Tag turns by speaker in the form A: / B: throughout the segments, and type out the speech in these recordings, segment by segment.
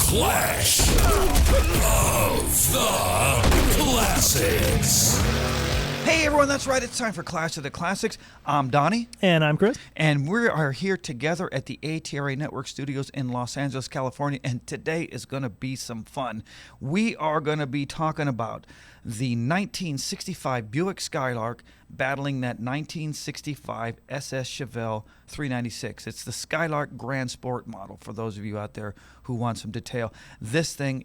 A: Clash of the Classics.
B: Hey everyone, that's right, it's time for Clash of the Classics. I'm Donnie.
C: And I'm Chris.
B: And we are here together at the ATRA Network Studios in Los Angeles, California, and today is going to be some fun. We are going to be talking about the 1965 Buick Skylark battling that 1965 SS Chevelle 396. It's the Skylark Grand Sport model for those of you out there who want some detail. This thing,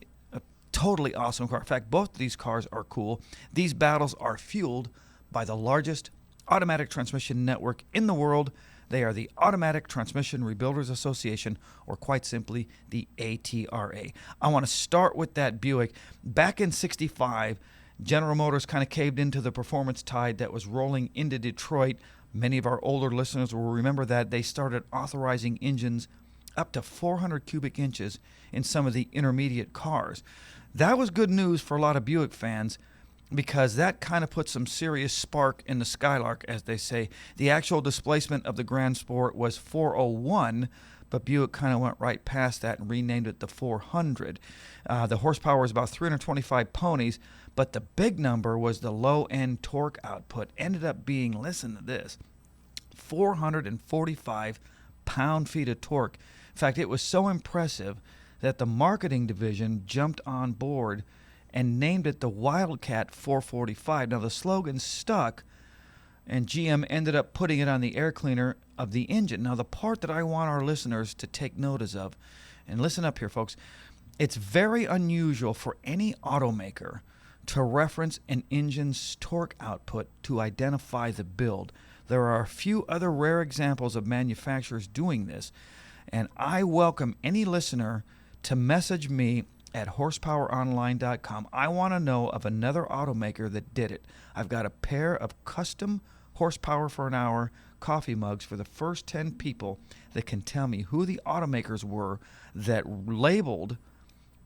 B: totally awesome car. In fact, both of these cars are cool. These battles are fueled by the largest automatic transmission network in the world. They are the Automatic Transmission Rebuilders Association, or quite simply, the ATRA. I want to start with that Buick. Back in 65, General Motors kind of caved into the performance tide that was rolling into Detroit. Many of our older listeners will remember that. They started authorizing engines up to 400 cubic inches in some of the intermediate cars. That was good news for a lot of Buick fans because that kind of put some serious spark in the Skylark, as they say. The actual displacement of the Grand Sport was 401, but Buick kind of went right past that and renamed it the 400. The horsepower was about 325 ponies, but the big number was the low-end torque output. Ended up being, listen to this, 445 pound-feet of torque. In fact, it was so impressive that the marketing division jumped on board and named it the Wildcat 445. Now, the slogan stuck, and GM ended up putting it on the air cleaner of the engine. Now, the part that I want our listeners to take notice of, and listen up here, folks, it's very unusual for any automaker to reference an engine's torque output to identify the build. There are a few other rare examples of manufacturers doing this, and I welcome any listener to message me at horsepoweronline.com. I want to know of another automaker that did it. I've got a pair of custom horsepower for an hour coffee mugs for the first 10 people that can tell me who the automakers were that labeled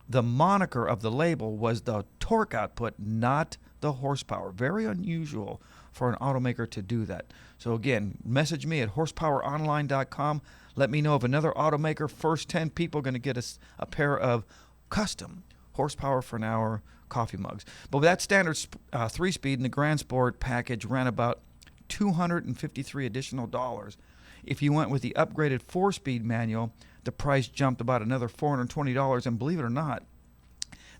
B: the moniker of the label was the torque output, not the horsepower. Very unusual for an automaker to do that. So again, message me at horsepoweronline.com. Let me know of another automaker. First 10 people are going to get us a pair of custom horsepower for an hour coffee mugs. But with that standard 3-speed in the Grand Sport package ran about $253 additional dollars. If you went with the upgraded 4-speed manual, the price jumped about another $420. And believe it or not,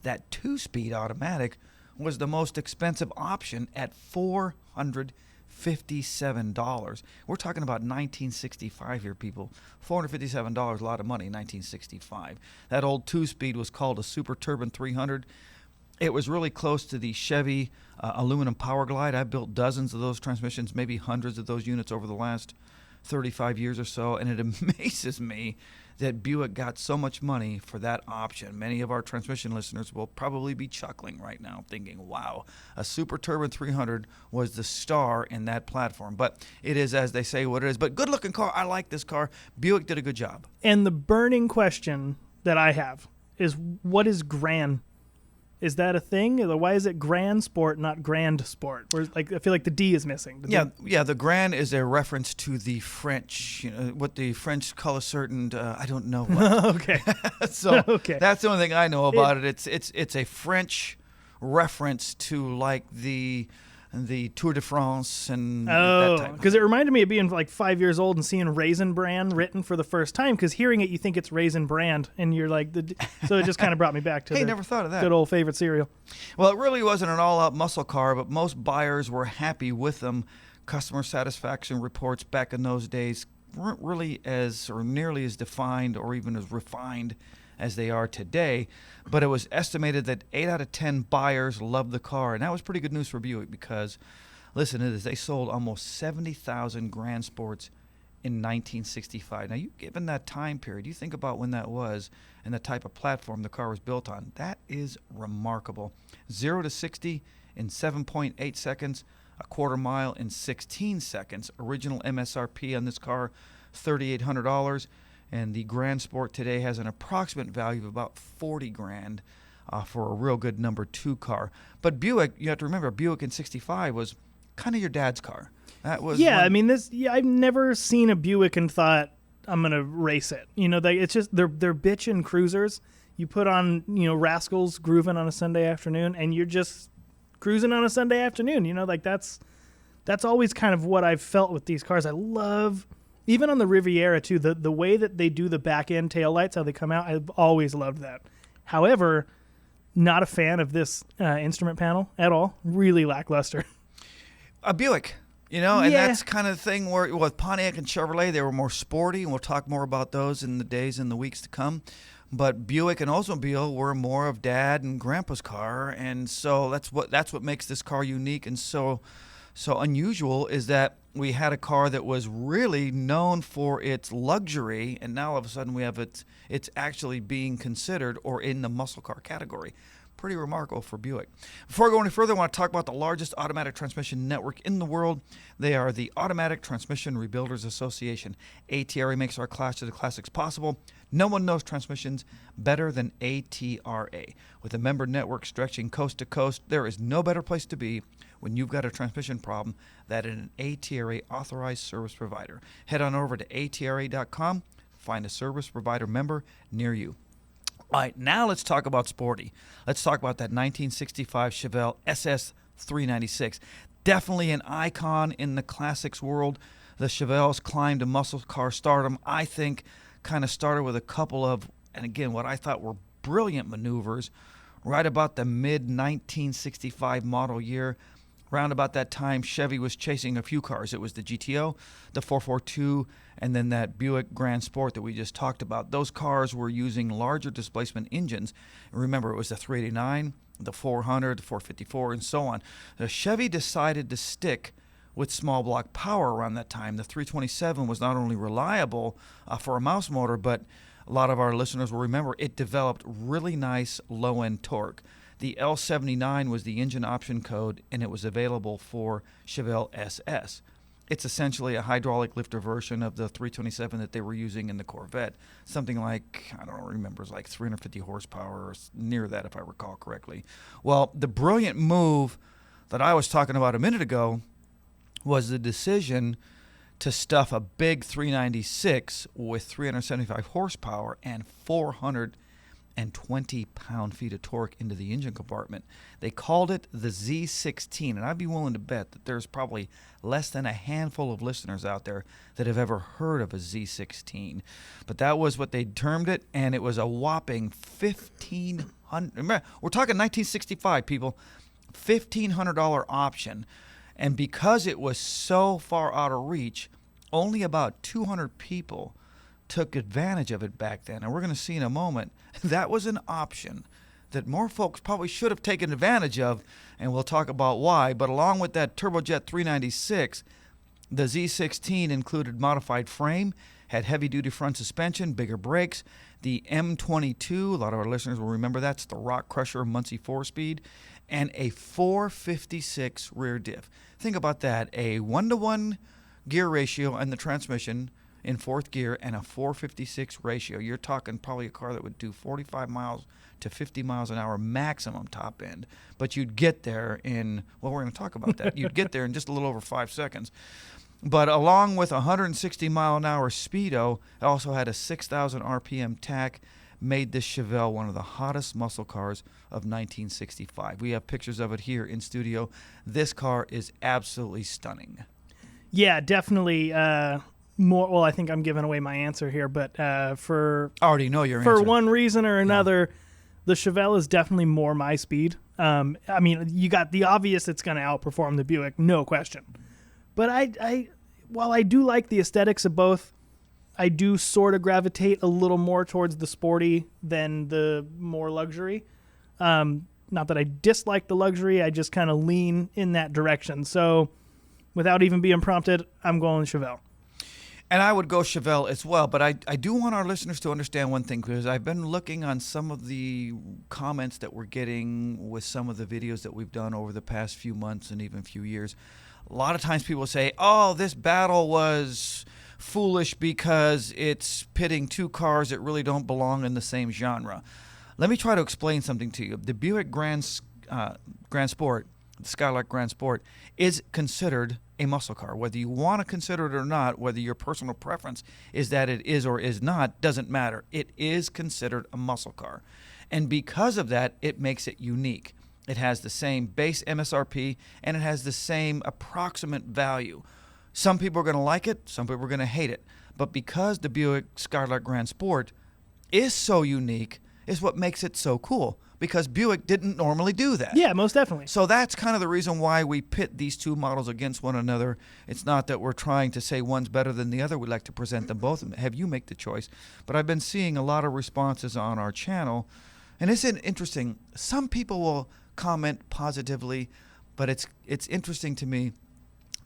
B: that 2-speed automatic was the most expensive option at $457. We're talking about 1965 here, people. $457, a lot of money in 1965. That old 2-speed was called a Super Turbine 300. It was really close to the Chevy aluminum Power Glide. I built dozens of those transmissions, maybe hundreds of those units over the last 35 years or so, and it amazes me that Buick got so much money for that option. Many of our transmission listeners will probably be chuckling right now, thinking, wow, a Super Turbine 300 was the star in that platform. But it is, as they say, what it is. But good-looking car. I like this car. Buick did a good job.
C: And the burning question that I have is, what is Grand? Is that a thing? Why is it Grand Sport, not Grand Sport? Whereas, I feel like the D is missing.
B: The Grand is a reference to the French, what the French color certain, I don't know what.
C: Okay.
B: So
C: okay.
B: That's the only thing I know about it. It's a French reference to like the Tour de France and that type.
C: Because it reminded me of being like 5 years old and seeing Raisin Bran written for the first time. Because hearing it, you think it's Raisin Brand, and you're like, so it just kind of brought me back to
B: never thought of that.
C: Good old favorite cereal.
B: Well, it really wasn't an all-out muscle car, but most buyers were happy with them. Customer satisfaction reports back in those days weren't really as or nearly as defined or even as refined as they are today, but it was estimated that 8 out of 10 buyers loved the car, and that was pretty good news for Buick because, listen to this, they sold almost 70,000 Grand Sports in 1965. Now, given that time period, you think about when that was and the type of platform the car was built on, that is remarkable. 0 to 60 in 7.8 seconds, a quarter mile in 16 seconds. Original MSRP on this car, $3,800. And the Grand Sport today has an approximate value of about $40,000 for a real good number 2 car. But Buick, you have to remember, Buick in '65 was kind of your dad's car. That was
C: I've never seen a Buick and thought I'm gonna race it. It's just they're bitchin' cruisers. You put on, Rascals grooving on a Sunday afternoon, and you're just cruising on a Sunday afternoon. Like that's always kind of what I've felt with these cars. I love, even on the Riviera too, the way that they do the back end taillights, how they come out. I've always loved that. However, not a fan of this instrument panel at all. Really lackluster.
B: A Buick. And
C: Yeah.
B: that's kind of the thing where with Pontiac and Chevrolet, they were more sporty, and we'll talk more about those in the days and the weeks to come. But Buick and Oldsmobile were more of Dad and Grandpa's car, and so that's what makes this car unique and so unusual, is that we had a car that was really known for its luxury, and now all of a sudden we have it's actually being considered or in the muscle car category. Pretty remarkable for Buick. Before I go any further, I want to talk about the largest automatic transmission network in the world. They are the Automatic Transmission Rebuilders Association. ATRA makes our Clash of the Classics possible. No one knows transmissions better than ATRA. With a member network stretching coast to coast, there is no better place to be when you've got a transmission problem than an ATRA authorized service provider. Head on over to atra.com, find a service provider member near you. All right, now let's talk about sporty. Let's talk about that 1965 Chevelle SS 396. Definitely an icon in the classics world. The Chevelles climbed to muscle car stardom, I think, kind of started with a couple of, and again, what I thought were brilliant maneuvers right about the mid-1965 model year. Around about that time, Chevy was chasing a few cars. It was the GTO, the 442, and then that Buick Grand Sport that we just talked about. Those cars were using larger displacement engines. And remember, it was the 389, the 400, the 454, and so on. The Chevy decided to stick with small block power around that time. The 327 was not only reliable for a mouse motor, but a lot of our listeners will remember it developed really nice low-end torque. The L79 was the engine option code, and it was available for Chevelle SS. It's essentially a hydraulic lifter version of the 327 that they were using in the Corvette. Something like, I don't remember, it's like 350 horsepower or near that if I recall correctly. Well, the brilliant move that I was talking about a minute ago was the decision to stuff a big 396 with 375 horsepower and 420 pound-feet of torque into the engine compartment. They called it the Z16, and I'd be willing to bet that there's probably less than a handful of listeners out there that have ever heard of a Z16. But that was what they termed it, and it was a whopping $1,500. Remember, we're talking 1965, people. $1,500 option. And because it was so far out of reach, only about 200 people took advantage of it back then. And we're going to see in a moment, that was an option that more folks probably should have taken advantage of, and we'll talk about why. But along with that turbojet 396, the Z16 included modified frame, had heavy-duty front suspension, bigger brakes, the M22, a lot of our listeners will remember that's the Rock Crusher Muncie 4-speed, and a 456 rear diff. Think about that, a 1-to-1 gear ratio in the transmission in fourth gear and a 456 ratio. You're talking probably a car that would do 45 miles to 50 miles an hour maximum top end. But you'd get there in, well, we're going to talk about that. You'd get there in just a little over 5 seconds. But along with a 160 mile an hour speedo, it also had a 6,000 RPM tack, made this Chevelle one of the hottest muscle cars of 1965. We have pictures of it here in studio. This car is absolutely stunning.
C: Yeah, definitely. More. Well, I think I'm giving away my answer here, but for
B: I already know your
C: for
B: answer.
C: one reason or another, the Chevelle is definitely more my speed. I mean, you got the obvious; it's going to outperform the Buick, no question. But I while I do like the aesthetics of both, I do sort of gravitate a little more towards the sporty than the more luxury. Not that I dislike the luxury, I just kind of lean in that direction. So, without even being prompted, I'm going Chevelle.
B: And I would go Chevelle as well, but I do want our listeners to understand one thing, because I've been looking on some of the comments that we're getting with some of the videos that we've done over the past few months and even few years. A lot of times people say, oh, this battle was foolish because it's pitting two cars that really don't belong in the same genre. Let me try to explain something to you. The Buick Grand Sport the Skylark Grand Sport, is considered a muscle car. Whether you want to consider it or not, whether your personal preference is that it is or is not, doesn't matter. It is considered a muscle car. And because of that, it makes it unique. It has the same base MSRP, and it has the same approximate value. Some people are going to like it, some people are going to hate it. But because the Buick Skylark Grand Sport is so unique, is what makes it so cool. Because Buick didn't normally do that.
C: Yeah, most definitely.
B: So that's kind of the reason why we pit these two models against one another. It's not that we're trying to say one's better than the other. We'd like to present them both and have you make the choice. But I've been seeing a lot of responses on our channel, and it's interesting. Some people will comment positively, but it's interesting to me.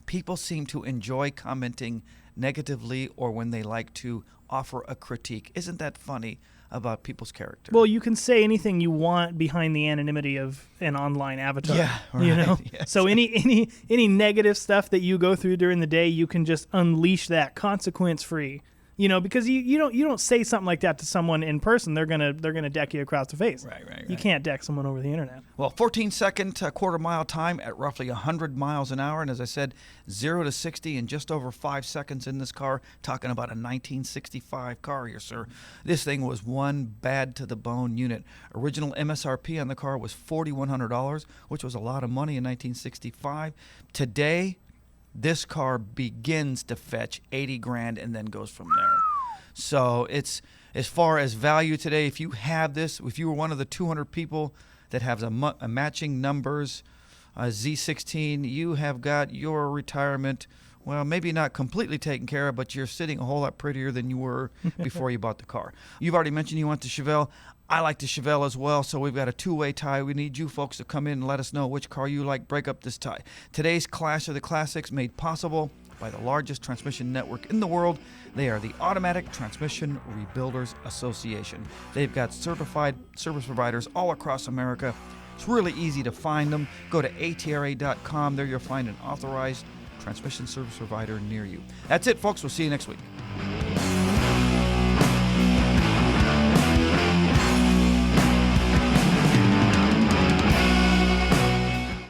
B: People seem to enjoy commenting negatively or when they like to offer a critique. Isn't that funny about people's character?
C: Well, you can say anything you want behind the anonymity of an online avatar.
B: Yeah, right.
C: You know.
B: Yes.
C: So any negative stuff that you go through during the day, you can just unleash that consequence free. You know, because you don't say something like that to someone in person. They're gonna deck you across the face.
B: Right.
C: You can't deck someone over the internet.
B: Well, 14-second quarter-mile time at roughly 100 miles an hour. And as I said, 0 to 60 in just over 5 seconds in this car. Talking about a 1965 car here, sir. This thing was one bad-to-the-bone unit. Original MSRP on the car was $4,100, which was a lot of money in 1965. Today, this car begins to fetch 80 grand and then goes from there. So it's, as far as value today, if you have this, if you were one of the 200 people that have a matching numbers Z16, you have got your retirement, well, maybe not completely taken care of, but you're sitting a whole lot prettier than you were before you bought the car. You've already mentioned you want the Chevelle. I like the Chevelle as well, so we've got a two-way tie. We need you folks to come in and let us know which car you like. Break up this tie. Today's Clash of the Classics made possible by the largest transmission network in the world. They are the Automatic Transmission Rebuilders Association. They've got certified service providers all across America. It's really easy to find them. Go to atra.com. There you'll find an authorized transmission service provider near you. That's it, folks. We'll see you next week.